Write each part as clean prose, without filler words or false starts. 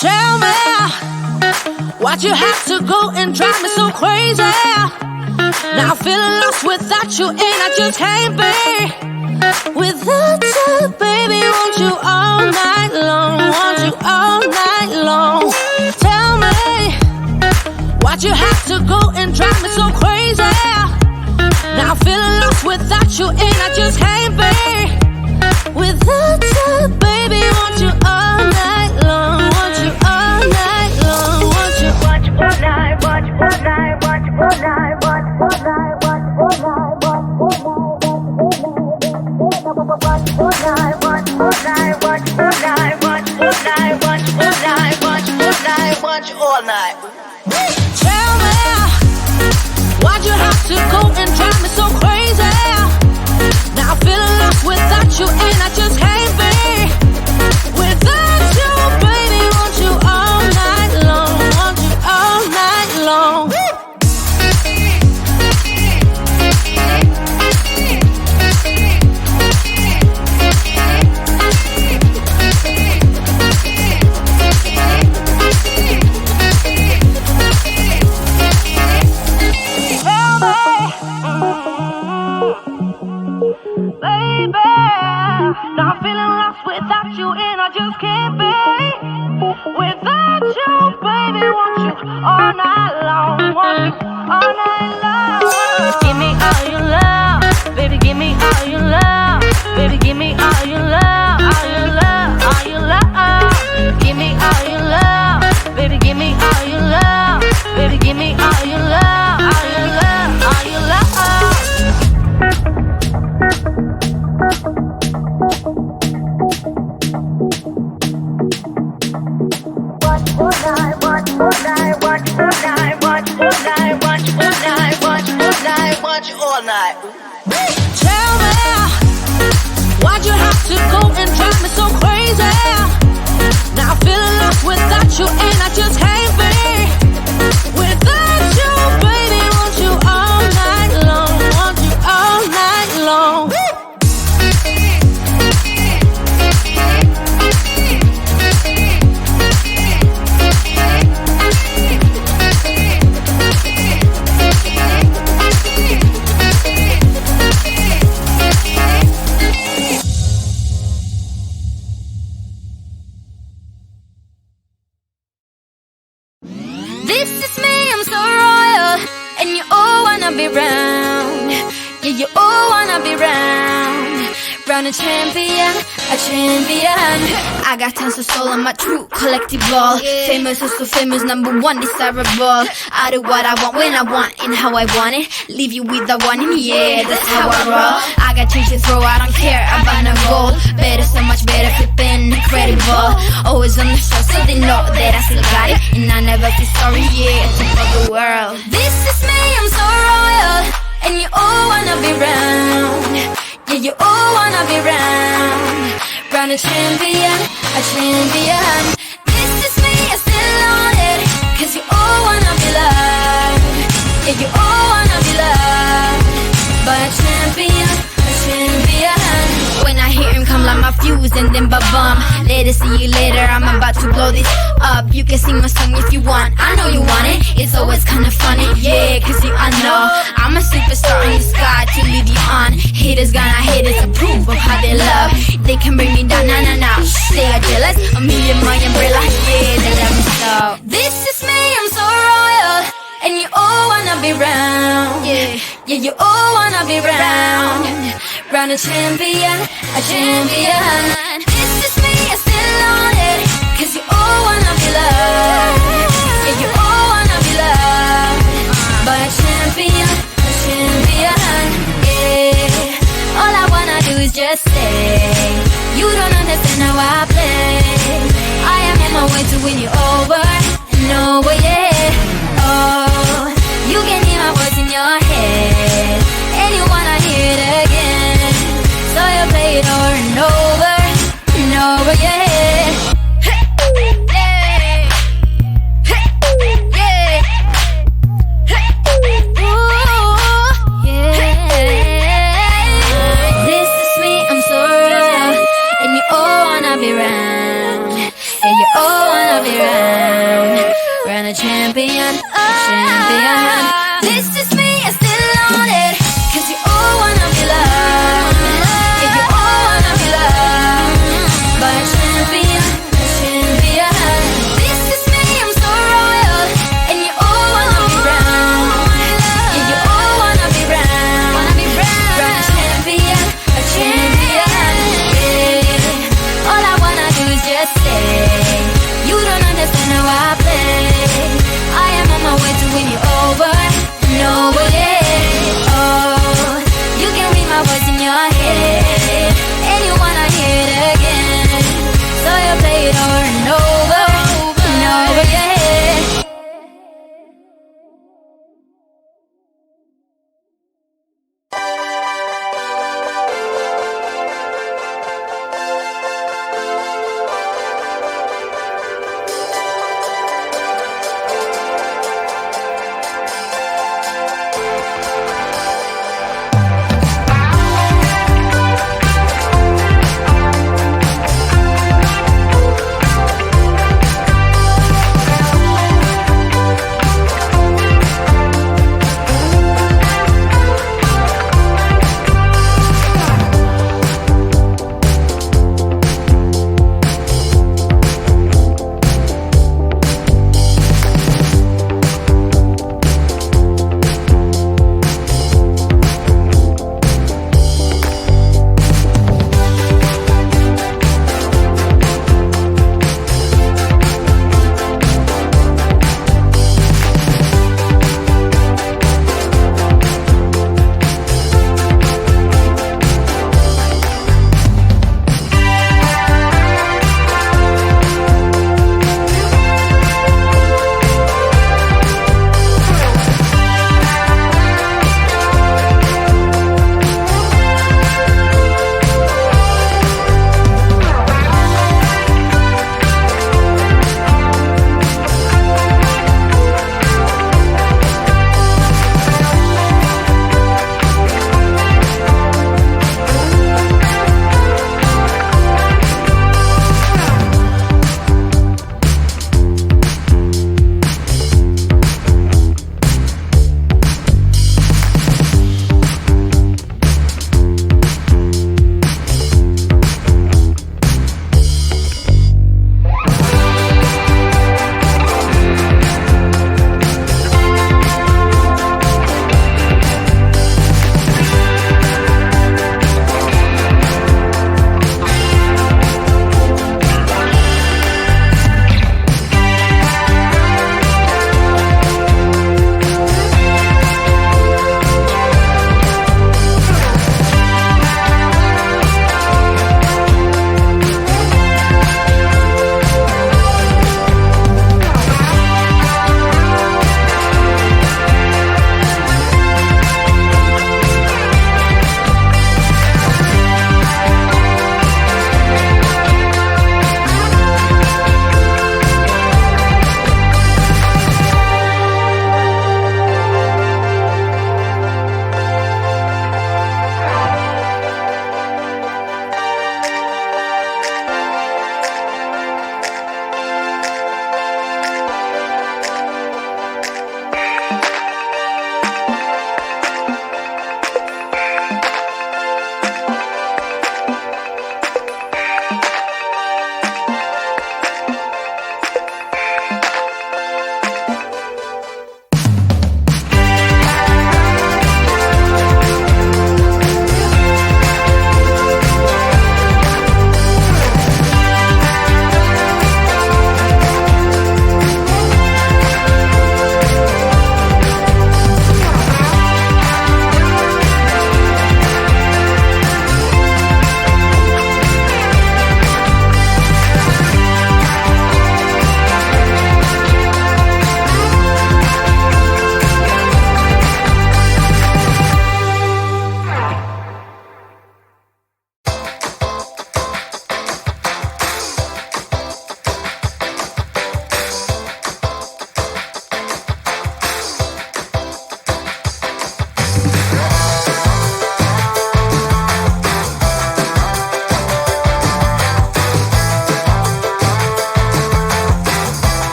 Tell me, why'd you have to go and drive me so crazy? Now I'm feeling lost without you, and I just can't be without you, baby. Want you all night long, want you all night long. Tell me, why'd you have to go and drive me so crazy? Now I'm feeling lost without you, and I just can't be without you, baby. Want you all night long, want you all night long, want you all night, want you all night, want you all night, want you all night, want you all night, want you all night, want you all night, want you all night, want you all night, want you all night, want you all night, want you all night. Tell me, why'd you have to go and drive me so crazy? Now I'm feeling lost without you, and I just can't be without you, baby. Want you all night long, want you all night long. Now I'm feeling lost without you, and I just can't be without you, baby. Want you all night long, want you all night long. Give me all your love, baby. Give me all your love, baby. Give me all your love, all your love, all your love. Give me all your love, baby. Give me all your love, baby. Give me all your love, all your love, all your love. All night. Tell me, why'd you have to go and drive me so crazy? Now I'm feeling lost without you, and I just can't be without you, baby. Want you all night long, want you all night long. This is me, I'm so royal, and you all wanna be round. Yeah, you all wanna be round. Round a champion, a champion. I got tons of soul, I'm a true collectible. Famous, so famous, number one, desirable. I do what I want, when I want, and how I want it. Leave you with the one, and yeah, that's how I roll. I got change to throw, I don't care about no gold. Better, so much better, flipping incredible. Always on the show, so they know that I still got it. And I never feel sorry, yeah, to the world. This is me, I'm so royal, and you all wanna be round. Yeah, you all wanna be round. Round a champion, a champion. This is me, I still on it, cause you all wanna be loved. Yeah, you all wanna be loved by a champion, a champion. When I hear him come like my fuse and then ba-bum. Later, see you later, I'm about to blow this up. You can sing my song if you want, I know you want it. It's always kinda funny, yeah, cause I know I'm a superstar in the sky to lead you on. Haters gonna hate us, approve of how they love. They can bring me down, nah, nah, nah. They are jealous, a million my umbrella, yeah, they love me so. This is me, I'm so royal, and you all wanna be round. Yeah, yeah, you all wanna be round. Round a champion, a champion. This is me, I still on it, cause you all wanna be loved. Yeah, you all wanna be loved by a champion, a champion. Yeah, all I wanna do is just say, you don't understand how I play. I am on my way to win you over and over, yeah. Oh, you can hear my voice in your head, and you wanna hear it again. So you play it over and over and over, yeah. Be round, and you all wanna wanna be round a champion, champion. This is me, I still own it, 'cause you all wanna be loved. Yeah, you all wanna be loved by a champion, champion. This is me, I'm so royal, and you all wanna be round. Yeah, you all wanna be round a champion, a champion. Yeah. All I wanna do is just say, you don't understand how I play. I am on my way to win you over and over.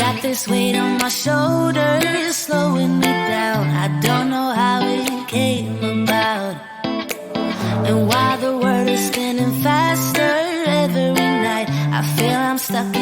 Got this weight on my shoulders, slowing me down. I don't know how it came about. And while the world is spinning faster every night, I feel I'm stuck